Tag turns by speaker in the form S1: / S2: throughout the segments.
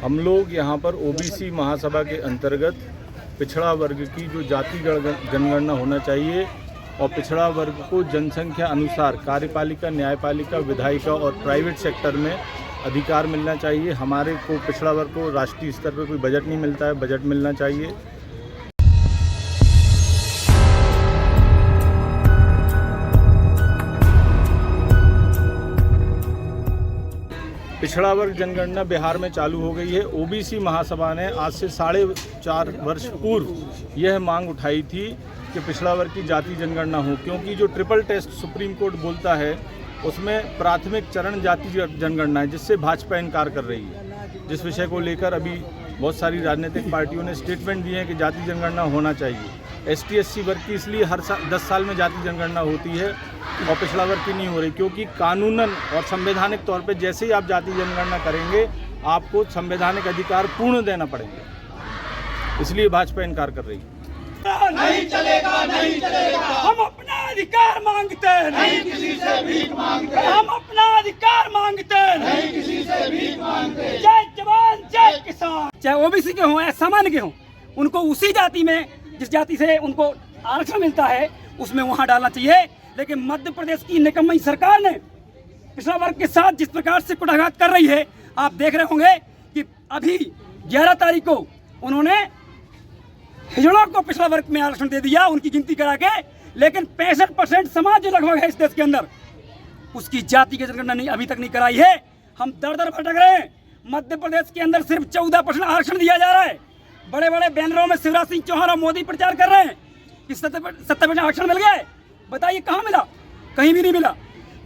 S1: हम लोग यहाँ पर ओबीसी महासभा के अंतर्गत पिछड़ा वर्ग की जो जाति जनगणना होना चाहिए और पिछड़ा वर्ग को जनसंख्या अनुसार कार्यपालिका, न्यायपालिका, विधायिका और प्राइवेट सेक्टर में अधिकार मिलना चाहिए। हमारे को पिछड़ा वर्ग को राष्ट्रीय स्तर पर कोई बजट नहीं मिलता है, बजट मिलना चाहिए। पिछड़ा वर्ग जनगणना बिहार में चालू हो गई है। ओबीसी महासभा ने आज से 4.5 वर्ष पूर्व यह मांग उठाई थी कि पिछड़ा वर्ग की जाति जनगणना हो, क्योंकि जो ट्रिपल टेस्ट सुप्रीम कोर्ट बोलता है उसमें प्राथमिक चरण जाति जनगणना है, जिससे भाजपा इनकार कर रही है। जिस विषय को लेकर अभी बहुत सारी राजनीतिक पार्टियों ने स्टेटमेंट दिए हैं कि जाति जनगणना होना चाहिए। ST/SC वर्ग की इसलिए हर 10 साल में जाति जनगणना होती है और पिछड़ा वर्ग की नहीं हो रही, क्योंकि कानूनन और संवैधानिक तौर पे जैसे ही आप जाति जनगणना करेंगे आपको संवैधानिक अधिकार पूर्ण देना पड़ेंगे। इसलिए भाजपा इनकार कर रही है।
S2: नहीं चलेगा, नहीं चलेगा। हम अपना अधिकार मांगते हैं, नहीं किसी से भीख मांगते। हम अपना अधिकार मांगते हैं, नहीं किसी से भीख मांगते। जय जवान जय किसान। चाहे ओबीसी के हों या सामान्य के हों, उनको उसी जाति में, जिस जाति से उनको आरक्षण मिलता है उसमें वहां डालना चाहिए। लेकिन मध्य प्रदेश की निकम्मी सरकार ने पिछड़ा वर्ग के साथ जिस प्रकार से कुटाघात कर रही है, आप देख रहे होंगे कि अभी 11 तारीख को उन्होंने हिजड़ों को पिछड़ा वर्ग में आरक्षण दे दिया, उनकी गिनती करा के। लेकिन 65% समाज जो लगभग है इस देश के अंदर, उसकी जाति की जनगणना नहीं अभी तक नहीं कराई है। हम दर दर भटक रहे हैं। मध्य प्रदेश के अंदर सिर्फ 14% आरक्षण दिया जा रहा है। बड़े बड़े बैनरों में शिवराज सिंह चौहान और मोदी प्रचार कर रहे हैं कि 70% आरक्षण मिल गए। बताइए कहाँ मिला? कहीं भी नहीं मिला।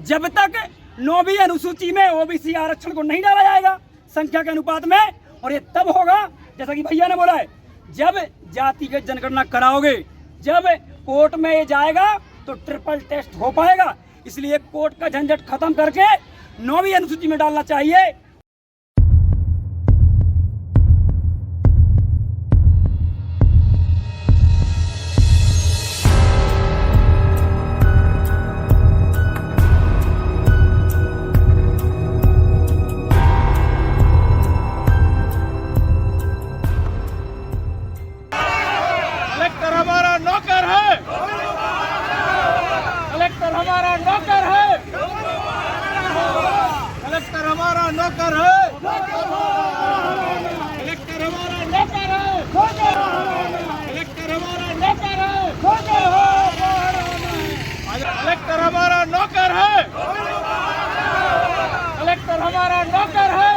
S2: जब तक 9वीं अनुसूची में ओबीसी आरक्षण को नहीं डाला जाएगा संख्या के अनुपात में, और ये तब होगा जैसा कि भैया ने बोला है, जब जातिगत जनगणना कराओगे, जब कोर्ट में ये जाएगा तो ट्रिपल टेस्ट हो पाएगा। इसलिए कोर्ट का झंझट खत्म करके 9वीं अनुसूची में डालना चाहिए।
S1: कलेक्टर हमारा नौकर है, कलेक्टर हमारा नौकर है, कलेक्टर हमारा नौकर है, कलेक्टर हमारा नौकर है, कलेक्टर हमारा नौकर है, कलेक्टर हमारा नौकर है, कलेक्टर हमारा नौकर है।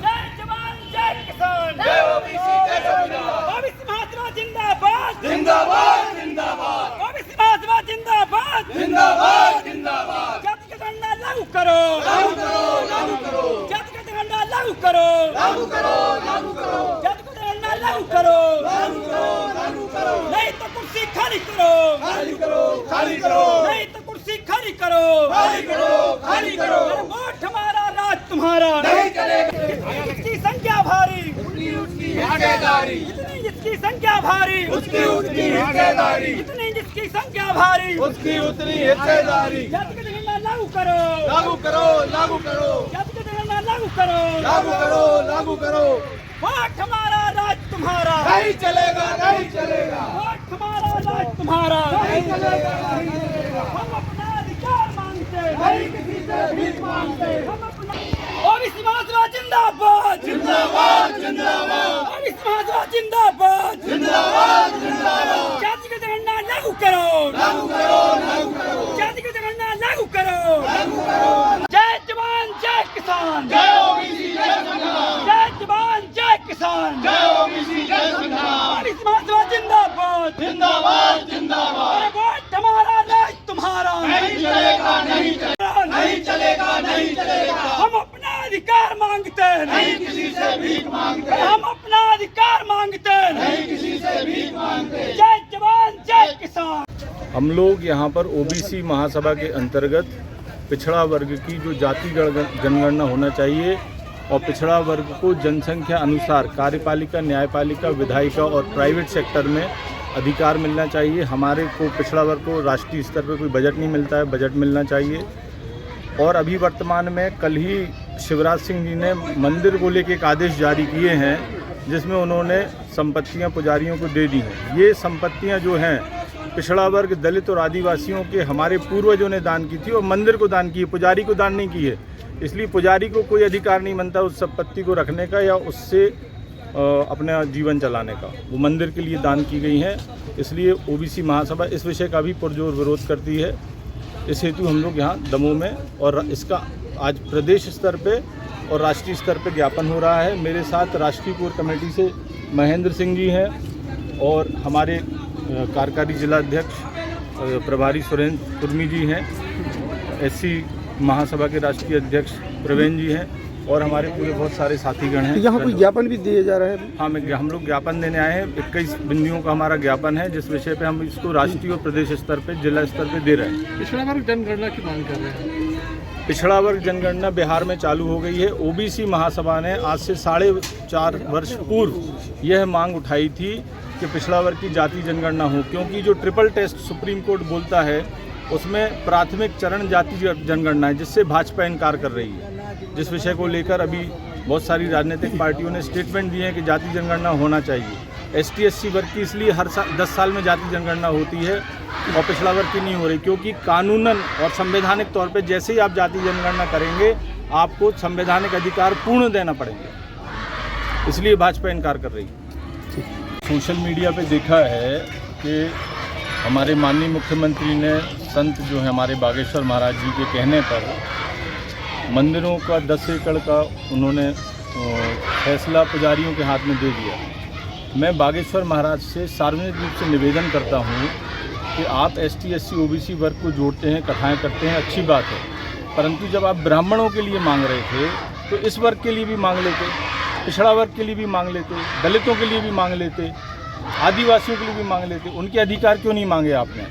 S1: जय जवान जय किसान, जय ओबीसी जय संविधान। ओबीसी महासभा जिंदाबाद, जिंदाबाद, जिंदाबाद। ओबीसी महासभा जिंदाबाद, जिंदाबाद, जिंदाबाद। जाति जनगणना लागू करो, लागू करो, लागू करो। जाति जनगणना लागू करो, लागू करो, लागू करो। जाति जनगणना लागू करो, लागू करो, लागू करो। नहीं तो कुर्सी खाली करो, खाली करो, खाली करो। नहीं तो कुर्सी खाली करो, खाली करो, खाली करो। वोट हमारा, राज तुम्हारा, नहीं चलेगा। जिसकी संख्या भारी, उसकी हिस्सेदारी। जितनी जिसकी संख्या भारी, उसकी उतनी हिस्सेदारी। जितनी जिसकी संख्या भारी, उसकी उतनी हिस्सेदारी। जाति जनगणना लागू करो, लागू करो, लागू करो। जाति जनगणना लागू करो, लागू करो, लागू करो। वोट हमारा, राज तुम्हारा, नहीं चलेगा, नहीं चलेगा। वोट हमारा, राज तुम्हारा, नहीं चलेगा, नहीं चलेगा। हम अपना अधिकार मांगते, नहीं किसी से भीख मांगते। हम अपना ओबीसी महासभा जिंदाबाद, जिंदाबाद, जिंदाबाद। ओबीसी महासभा जिंदाबाद, जिंदाबाद, जिंदाबाद। जाति की जनगणना लागू करो, लागू करो, लागू करो। जाति की जनगणना लागू करो, लागू करो। जय जवान जय किसान, जय ओबीसी जय संविधान। जय जवान जय किसान, जय ओबीसी जय संविधान। ओबीसी महासभा जिंदाबाद, जिंदाबाद, जिंदाबाद। वोट हमारा, राज तुम्हारा, नहीं चलेगा, नहीं चलेगा, नहीं चलेगा, नहीं चलेगा। हम अपना अधिकार मांगते हैं, नहीं किसी से भीख मांगते। हम अपना अधिकार मांगते हैं, नहीं किसी से भीख मांगते। जय जवान जय किसान। हम लोग यहाँ पर ओबीसी महासभा के अंतर्गत पिछड़ा वर्ग की जो जाति जनगणना होना चाहिए और पिछड़ा वर्ग को जनसंख्या अनुसार कार्यपालिका, न्यायपालिका, विधायिका और प्राइवेट सेक्टर में अधिकार मिलना चाहिए। हमारे को पिछड़ा वर्ग को राष्ट्रीय स्तर पर कोई बजट नहीं मिलता है, बजट मिलना चाहिए। और अभी वर्तमान में कल ही
S3: शिवराज सिंह जी ने मंदिर को लेकर एक आदेश जारी किए हैं जिसमें उन्होंने संपत्तियां पुजारियों को दे दी हैं। ये संपत्तियां जो हैं पिछड़ा वर्ग, दलित और आदिवासियों के हमारे पूर्वजों ने दान की थी और मंदिर को दान की है, पुजारी को दान नहीं की है। इसलिए पुजारी को कोई अधिकार नहीं बनता उस संपत्ति को रखने का या उससे अपना जीवन चलाने का। वो मंदिर के लिए दान की गई हैं। इसलिए ओबीसी महासभा इस विषय का भी पुरजोर विरोध करती है। इस हेतु हम लोग यहाँ दमोह में और इसका आज प्रदेश स्तर पे और राष्ट्रीय स्तर पे ज्ञापन हो रहा है। मेरे साथ राष्ट्रीय कोर कमेटी से महेंद्र सिंह जी हैं और हमारे कार्यकारी जिला अध्यक्ष प्रभारी सुरेंद्र कुर्मी जी हैं, एससी महासभा के राष्ट्रीय अध्यक्ष प्रवीण जी हैं और हमारे पूरे बहुत सारे साथीगण हैं।
S4: यहाँ कोई ज्ञापन भी दिए जा रहे हैं?
S3: हाँ, हम लोग ज्ञापन देने आए हैं। 21 बिंदुओं का हमारा ज्ञापन है जिस विषय पे हम इसको राष्ट्रीय और प्रदेश स्तर पे, जिला स्तर पे दे रहे हैं।
S4: पिछड़ा वर्ग जनगणना की मांग कर रहे हैं।
S3: पिछड़ा वर्ग जनगणना बिहार में चालू हो गई है। ओबीसी महासभा ने आज से 4.5 वर्ष पूर्व यह मांग उठाई थी कि पिछड़ा वर्ग की जाति जनगणना हो, क्योंकि जो ट्रिपल टेस्ट सुप्रीम कोर्ट बोलता है उसमें प्राथमिक चरण जाति जनगणना है, जिससे भाजपा इनकार कर रही है। जिस विषय को लेकर अभी बहुत सारी राजनीतिक पार्टियों ने स्टेटमेंट दिए हैं कि जाति जनगणना होना चाहिए। ST/SC वर्ग की इसलिए हर 10 साल में जाति जनगणना होती है और पिछड़ा वर्ग की नहीं हो रही, क्योंकि कानूनन और संवैधानिक तौर पे जैसे ही आप जाति जनगणना करेंगे आपको संवैधानिक अधिकार पूर्ण देना पड़ेंगे। इसलिए भाजपा इनकार कर रही है। सोशल मीडिया पे देखा है कि हमारे माननीय मुख्यमंत्री ने संत जो है हमारे बागेश्वर महाराज जी के कहने पर मंदिरों का 10 एकड़ का उन्होंने फैसला पुजारियों के हाथ में दे दिया। मैं बागेश्वर महाराज से सार्वजनिक रूप से निवेदन करता हूँ कि आप ST/SC OBC वर्ग को जोड़ते हैं, कथाएं करते हैं, अच्छी बात है, परंतु जब आप ब्राह्मणों के लिए मांग रहे थे तो इस वर्ग के लिए भी मांग लेते, पिछड़ा वर्ग के लिए भी मांग लेते, दलितों के लिए भी मांग लेते, आदिवासियों के लिए भी मांग लेते। उनके अधिकार क्यों नहीं मांगे आपने?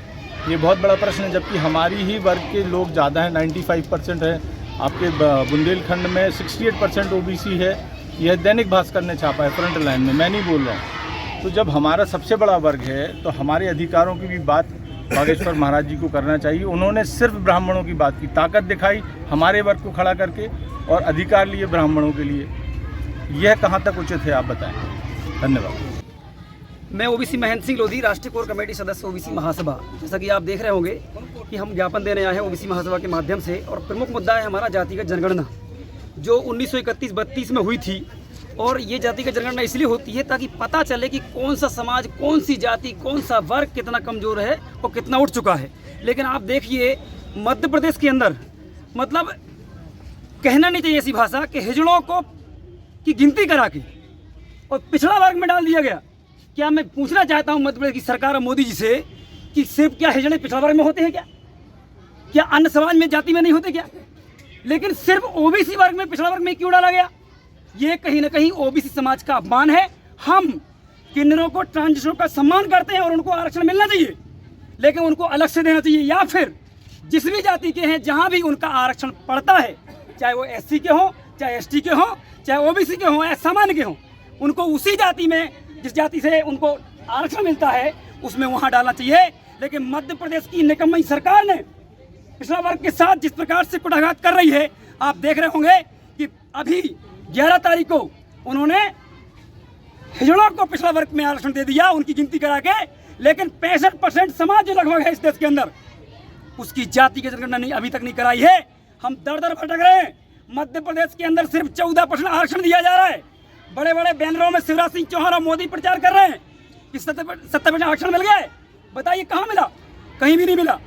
S3: ये बहुत बड़ा प्रश्न है, जबकि हमारी ही वर्ग के लोग ज़्यादा हैं, 95% है। आपके बुंदेलखंड में 68% OBC है। यह दैनिक भास्कर ने छापा है फ्रंट लाइन में, मैं नहीं बोल रहा हूँ। तो जब हमारा सबसे बड़ा वर्ग है तो हमारे अधिकारों की भी बात बागेश्वर महाराज जी को करना चाहिए। उन्होंने सिर्फ ब्राह्मणों की बात की, ताकत दिखाई हमारे वर्ग को खड़ा करके और अधिकार लिए ब्राह्मणों के लिए। यह कहाँ तक उचित है आप बताएं। धन्यवाद।
S2: मैं ओबीसी महेंद्र सिंह लोधी, राष्ट्रीय कोर कमेटी सदस्य ओबीसी महासभा। जैसा कि आप देख रहे होंगे कि हम ज्ञापन देने आए हैं ओबीसी महासभा के माध्यम से, और प्रमुख मुद्दा है हमारा जातिगत जनगणना जो 1931-32 में हुई थी। और ये जातिगत जनगणना इसलिए होती है ताकि पता चले कि कौन सा समाज, कौन सी जाति, कौन सा वर्ग कितना कमज़ोर है और कितना उठ चुका है। लेकिन आप देखिए मध्य प्रदेश के अंदर, मतलब कहना नहीं चाहिए ऐसी भाषा कि हिजड़ों को की गिनती करा के और पिछड़ा वर्ग में डाल दिया गया। क्या मैं पूछना चाहता हूं मध्य प्रदेश की सरकार और मोदी जी से कि सिर्फ क्या हिजड़े पिछड़ा वर्ग में होते हैं क्या अन्य समाज में, जाति में नहीं होते क्या? लेकिन सिर्फ ओबीसी वर्ग में, पिछड़ा वर्ग में क्यों डाला गया? ये कहीं ना कहीं ओबीसी समाज का अपमान है। हम किन्नरों को, ट्रांसजेंडरों का सम्मान करते हैं और उनको आरक्षण मिलना चाहिए, लेकिन उनको अलग से देना चाहिए। या फिर जिस भी जाति के हैं, जहां भी उनका आरक्षण पड़ता है, चाहे वो SC के हों, चाहे ST के हों, चाहे OBC के हों या सामान्य के हों, उनको उसी जाति में, जिस जाति से उनको आरक्षण मिलता है उसमें वहां डालना चाहिए। लेकिन मध्य प्रदेश की निकम्मी सरकार ने पिछड़ा वर्ग के साथ जिस प्रकार से कुटाघात कर रही है, आप देख रहे होंगे कि अभी 11 तारीख को उन्होंने हिजड़ों को पिछड़ा वर्ग में आरक्षण दे दिया उनकी गिनती करा के। लेकिन 65% समाज जो लगभग है इस देश के अंदर, उसकी जाति की जनगणना नहीं अभी तक नहीं कराई है। हम दर दर भटक रहे हैं। मध्य प्रदेश के अंदर सिर्फ 14% आरक्षण दिया जा रहा है। बड़े बड़े बैनरों में शिवराज सिंह चौहान और मोदी प्रचार कर रहे हैं कि 70% आरक्षण मिल गया है। बताइए कहाँ मिला? कहीं भी नहीं मिला।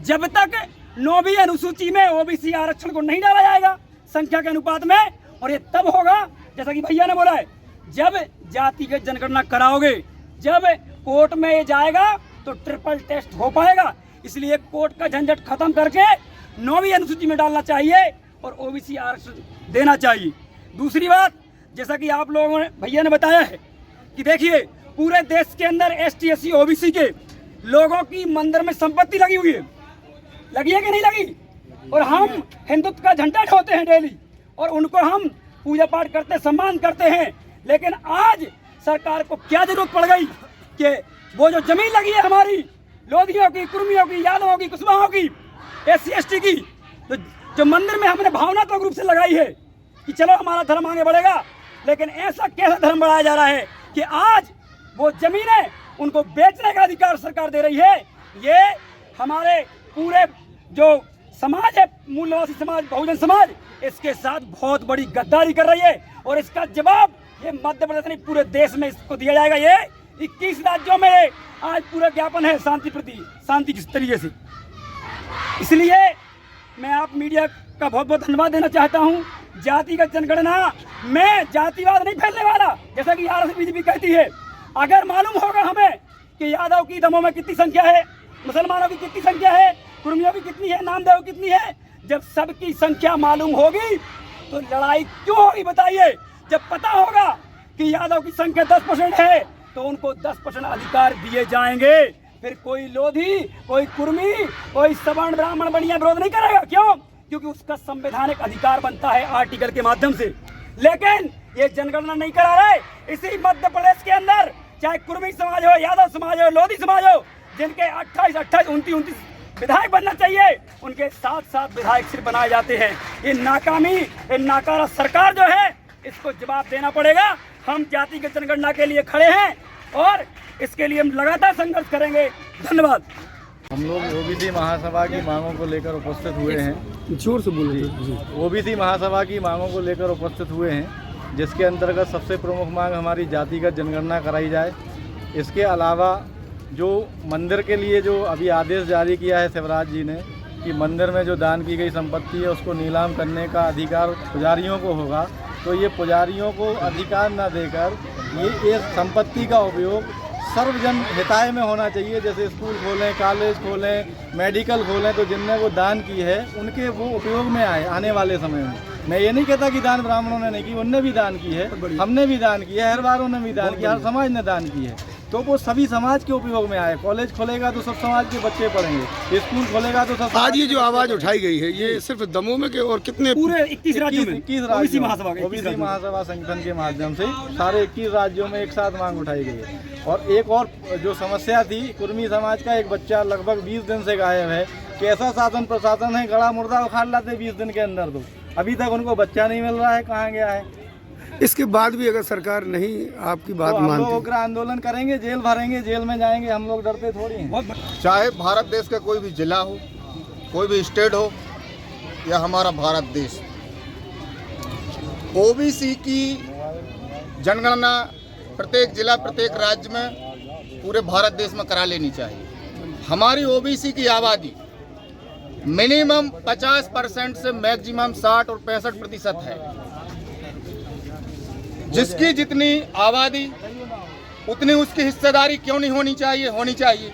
S2: जब तक 9वीं अनुसूची में OBC आरक्षण को नहीं डाला जाएगा संख्या के अनुपात में, और ये तब होगा जैसा कि भैया ने बोला है, जब जातिगत जनगणना कराओगे, जब कोर्ट में ये जाएगा तो ट्रिपल टेस्ट हो पाएगा। इसलिए कोर्ट का झंझट खत्म करके 9वीं अनुसूची में डालना चाहिए और OBC आरक्षण देना चाहिए। दूसरी बात, जैसा कि आप लोगों ने, भैया ने बताया है कि देखिए पूरे देश के अंदर ST/SC OBC के लोगों की मंदिर में संपत्ति लगी हुई है। लगी है कि नहीं लगी? और हम हिंदुत्व का झंडा ढोते हैं डेली और उनको हम पूजा पाठ करते, सम्मान करते हैं। लेकिन आज सरकार को क्या जरूरत पड़ गई कि वो जो जमीन लगी है हमारी, लोधियों की, कुर्मियों की, यादवों की, कुशवाहों की, SC/ST की, जो मंदिर में हमने भावनात्मक रूप से लगाई है, कि चलो हमारा धर्म आगे बढ़ेगा, लेकिन ऐसा कैसा धर्म बढ़ाया जा रहा है कि आज वो जमीनें उनको बेचने का अधिकार सरकार दे रही है। ये हमारे पूरे जो समाज है, मूल्यवासी समाज, बहुजन समाज, इसके साथ बहुत बड़ी गद्दारी कर रही है और इसका जवाब ये मध्य प्रदेश नहीं पूरे देश में इसको दिया जाएगा। ये 21 राज्यों में आज पूरा ज्ञापन है शांति किस तरीके से। इसलिए मैं आप मीडिया का बहुत बहुत धन्यवाद देना चाहता हूँ। जातिगत जनगणना में जातिवाद नहीं फैलने वाला, जैसा कि आरएसएस बीजेपी कहती है। अगर मालूम होगा हमें कि यादव की दमों में कितनी संख्या है, मुसलमानों की कितनी संख्या है, कुर्मियों की कितनी है, नामदेव कितनी है, जब सबकी संख्या मालूम होगी तो लड़ाई क्यों होगी बताइए। जब पता होगा कि यादव की संख्या 10% है तो उनको 10% अधिकार दिए जाएंगे। फिर कोई लोधी, कोई कुर्मी, कोई सवर्ण ब्राह्मण बनिया विरोध नहीं करेगा। क्यों? क्योंकि उसका संवैधानिक अधिकार बनता है आर्टिकल के माध्यम से। लेकिन ये जनगणना नहीं करा रहे। इसी मध्य प्रदेश के अंदर चाहे कुर्मी समाज हो, यादव समाज हो, लोधी समाज हो, जिनके 28, 29 विधायक बनना चाहिए, उनके 7 विधायक सिर्फ बनाए जाते हैं। ये नाकामी, ये नाकारा सरकार जो है, इसको जवाब देना पड़ेगा। हम जातिगत जनगणना के लिए खड़े हैं और इसके लिए हम लगातार संघर्ष करेंगे। धन्यवाद।
S3: हम लोग ओबीसी महासभा की मांगों को लेकर उपस्थित हुए हैं।
S4: जोर से बोलिए।
S3: ओबीसी महासभा की मांगों को लेकर उपस्थित हुए हैं, जिसके अंतर्गत सबसे प्रमुख मांग हमारी जातिगत जनगणना कराई जाए। इसके अलावा जो मंदिर के लिए जो अभी आदेश जारी किया है शिवराज जी ने कि मंदिर में जो दान की गई संपत्ति है उसको नीलाम करने का अधिकार पुजारियों को होगा, तो ये पुजारियों को अधिकार न देकर ये संपत्ति का उपयोग सर्वजन हिताय में होना चाहिए। जैसे स्कूल खोलें, कॉलेज खोलें, मेडिकल खोलें, तो जिनने वो दान की है उनके वो उपयोग में आए आने वाले समय में। मैं ये नहीं कहता कि दान ब्राह्मणों ने नहीं की, उनने भी दान की है, हमने भी दान किया है, हर बारों ने भी दान किया, हर समाज ने दान की है, तो वो सभी समाज के उपयोग में आए। कॉलेज खोलेगा तो सब समाज के बच्चे पढ़ेंगे, स्कूल खोलेगा तो सब।
S4: आज ये जो आवाज उठाई गई है ये सिर्फ दमोह में के और कितने
S2: पूरे 21 राज्यों में,
S3: 21
S2: ओबीसी
S3: महासभा संगठन के माध्यम से सारे 21 राज्यों में एक साथ मांग उठाई गई है। और एक और जो समस्या थी, कुर्मी समाज का एक बच्चा लगभग 20 दिन से गायब है। कैसा शासन प्रशासन है, गला मुर्दा उखाड़ लाते 20 दिन के अंदर, तो अभी तक उनको बच्चा नहीं मिल रहा है, कहाँ गया है।
S4: इसके बाद भी अगर सरकार नहीं आपकी बात
S3: हम
S4: मानती,
S3: लोग उग्र आंदोलन करेंगे, जेल भरेंगे, जेल में जाएंगे, हम लोग डरते थोड़ी हैं।
S5: चाहे भारत देश का कोई भी जिला हो, कोई भी स्टेट हो या हमारा भारत देश, ओबीसी की जनगणना प्रत्येक जिला, प्रत्येक राज्य में, पूरे भारत देश में करा लेनी चाहिए। हमारी ओबीसी की आबादी मिनिमम 50% से मैक्सिमम 60 और 65% है। जिसकी जितनी आबादी उतनी उसकी हिस्सेदारी क्यों नहीं होनी चाहिए? होनी चाहिए।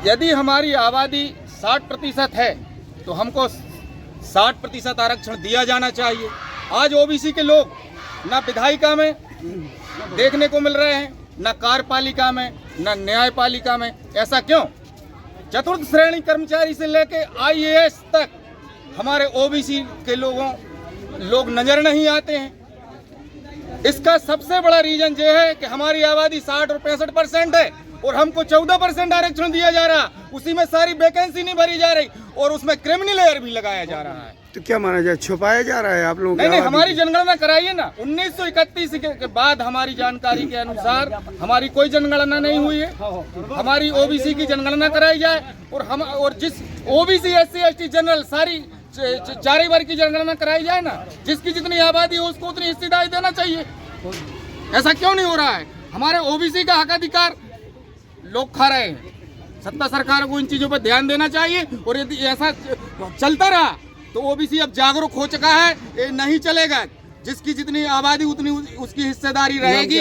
S5: यदि हमारी आबादी 60% है तो हमको 60% आरक्षण दिया जाना चाहिए। आज ओबीसी के लोग ना विधायिका में देखने को मिल रहे हैं, ना कार्यपालिका में, ना न्यायपालिका में। ऐसा क्यों? चतुर्थ श्रेणी कर्मचारी से लेके IAS तक हमारे ओबीसी के लोग नजर नहीं आते हैं। इसका सबसे बड़ा रीजन ये है कि हमारी आबादी 60 और 65% है और हमको 14% आरक्षण दिया जा रहा, उसी में सारी वैकेंसी नहीं भरी जा रही और उसमें क्रिमिनल एयर भी लगाया जा रहा है।
S4: तो क्या माना जाए, छुपाया जा रहा है आप लोगों?
S5: नहीं, हमारी जनगणना कराइए ना। 1931 के बाद हमारी जानकारी के अनुसार हमारी कोई जनगणना नहीं हुई है। हमारी ओबीसी की जनगणना कराई जाए और जिस ओबीसी SC ST जनरल सारी 4 वर्ग की जनगणना कराई जाए ना। जिसकी जितनी आबादी हो उसको उतनी हिस्सेदारी देना चाहिए। ऐसा क्यों नहीं हो रहा है? हमारे ओबीसी का हक अधिकार लोग खा रहे हैं। सत्ता सरकार को इन चीजों पर ध्यान देना चाहिए और यदि ऐसा चलता रहा तो ओबीसी अब जागरूक हो चुका है, ये नहीं चलेगा। जिसकी जितनी आबादी उतनी उसकी हिस्सेदारी रहेगी।